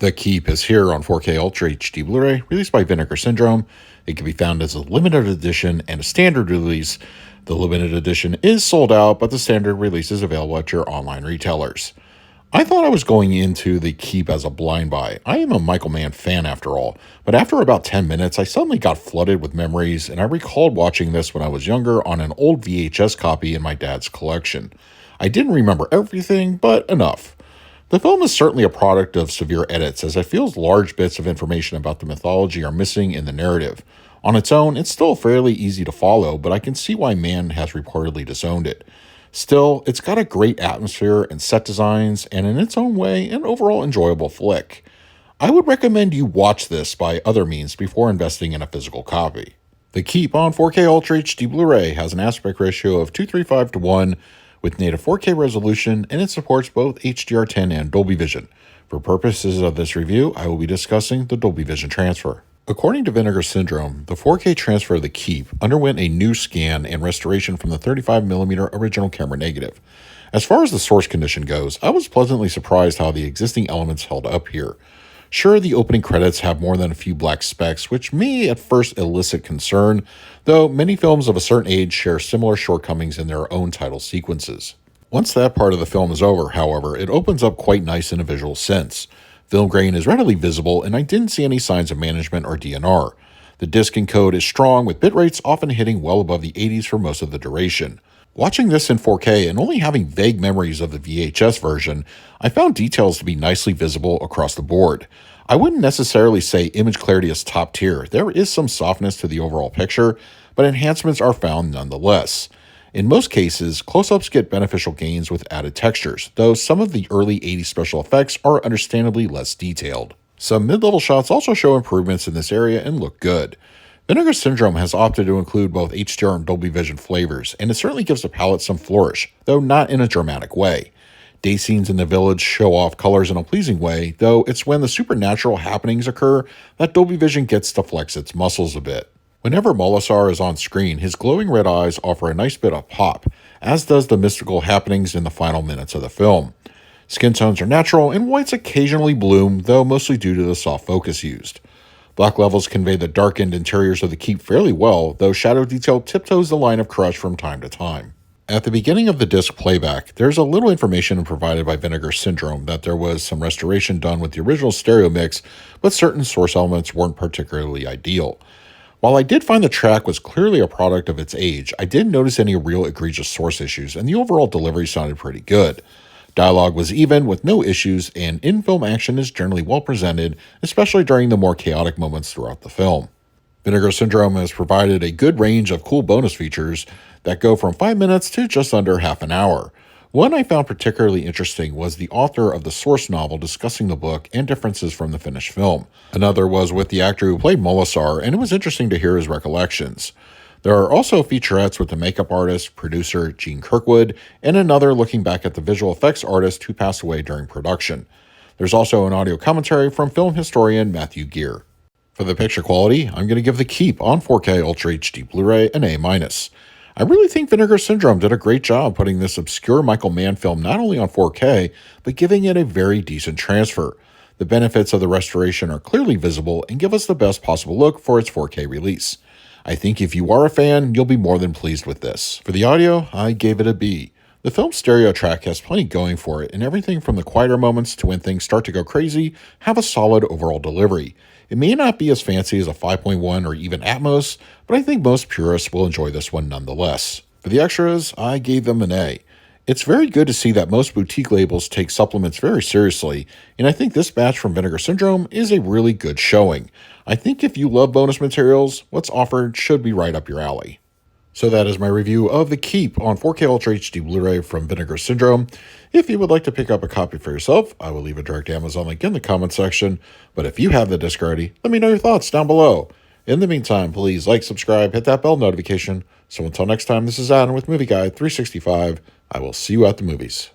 The Keep is here on 4K Ultra HD Blu-ray, released by Vinegar Syndrome. It can be found as a limited edition and a standard release. The limited edition is sold out, but the standard release is available at your online retailers. I thought I was going into The Keep as a blind buy. I am a Michael Mann fan after all, but after about 10 minutes, I suddenly got flooded with memories, and I recalled watching this when I was younger on an old VHS copy in my dad's collection. I didn't remember everything, but enough. The film is certainly a product of severe edits, as it feels large bits of information about the mythology are missing in the narrative. On its own, it's still fairly easy to follow, but I can see why Mann has reportedly disowned it. Still, it's got a great atmosphere and set designs, and in its own way, an overall enjoyable flick. I would recommend you watch this by other means before investing in a physical copy. The Keep on 4K Ultra HD Blu-ray has an aspect ratio of 235:1, with native 4K resolution, and it supports both HDR10 and Dolby Vision. For purposes of this review, I will be discussing the Dolby Vision transfer. According to Vinegar Syndrome, the 4K transfer of the Keep underwent a new scan and restoration from the 35mm original camera negative. As far as the source condition goes, I was pleasantly surprised how the existing elements held up here. Sure, the opening credits have more than a few black specks, which may at first elicit concern, though many films of a certain age share similar shortcomings in their own title sequences. Once that part of the film is over, however, it opens up quite nice in a visual sense. Film grain is readily visible, and I didn't see any signs of management or DNR. The disc encode is strong, with bit rates often hitting well above the 80s for most of the duration. Watching this in 4K and only having vague memories of the VHS version, I found details to be nicely visible across the board. I wouldn't necessarily say image clarity is top tier. There is some softness to the overall picture, but enhancements are found nonetheless. In most cases, close-ups get beneficial gains with added textures, though some of the early 80s special effects are understandably less detailed. Some mid-level shots also show improvements in this area and look good. Vinegar Syndrome has opted to include both HDR and Dolby Vision flavors, and it certainly gives the palette some flourish, though not in a dramatic way. Day scenes in the village show off colors in a pleasing way, though it's when the supernatural happenings occur that Dolby Vision gets to flex its muscles a bit. Whenever Molasar is on screen, his glowing red eyes offer a nice bit of pop, as does the mystical happenings in the final minutes of the film. Skin tones are natural, and whites occasionally bloom, though mostly due to the soft focus used. Black levels convey the darkened interiors of the Keep fairly well, though shadow detail tiptoes the line of crush from time to time. At the beginning of the disc playback, there's a little information provided by Vinegar Syndrome that there was some restoration done with the original stereo mix, but certain source elements weren't particularly ideal. While I did find the track was clearly a product of its age, I didn't notice any real egregious source issues, and the overall delivery sounded pretty good. Dialogue was even, with no issues, and in-film action is generally well presented, especially during the more chaotic moments throughout the film. Vinegar Syndrome has provided a good range of cool bonus features that go from 5 minutes to just under half an hour. One I found particularly interesting was the author of the source novel discussing the book and differences from the finished film. Another was with the actor who played Molasar, and it was interesting to hear his recollections. There are also featurettes with the makeup artist, producer Gene Kirkwood, and another looking back at the visual effects artist who passed away during production. There's also an audio commentary from film historian Matthew Gear. For the picture quality, I'm going to give The Keep on 4K Ultra HD Blu-ray an A-. I really think Vinegar Syndrome did a great job putting this obscure Michael Mann film not only on 4K, but giving it a very decent transfer. The benefits of the restoration are clearly visible and give us the best possible look for its 4K release. I think if you are a fan, you'll be more than pleased with this. For the audio, I gave it a B. The film's stereo track has plenty going for it, and everything from the quieter moments to when things start to go crazy have a solid overall delivery. It may not be as fancy as a 5.1 or even Atmos, but I think most purists will enjoy this one nonetheless. For the extras, I gave them an A. It's very good to see that most boutique labels take supplements very seriously, and I think this batch from Vinegar Syndrome is a really good showing. I think if you love bonus materials, what's offered should be right up your alley. So that is my review of The Keep on 4K Ultra HD Blu-ray from Vinegar Syndrome. If you would like to pick up a copy for yourself, I will leave a direct Amazon link in the comment section, but if you have the disc already, let me know your thoughts down below. In the meantime, please like, subscribe, hit that bell notification. So until next time, this is Adam with Movie Guide 365. I will see you at the movies.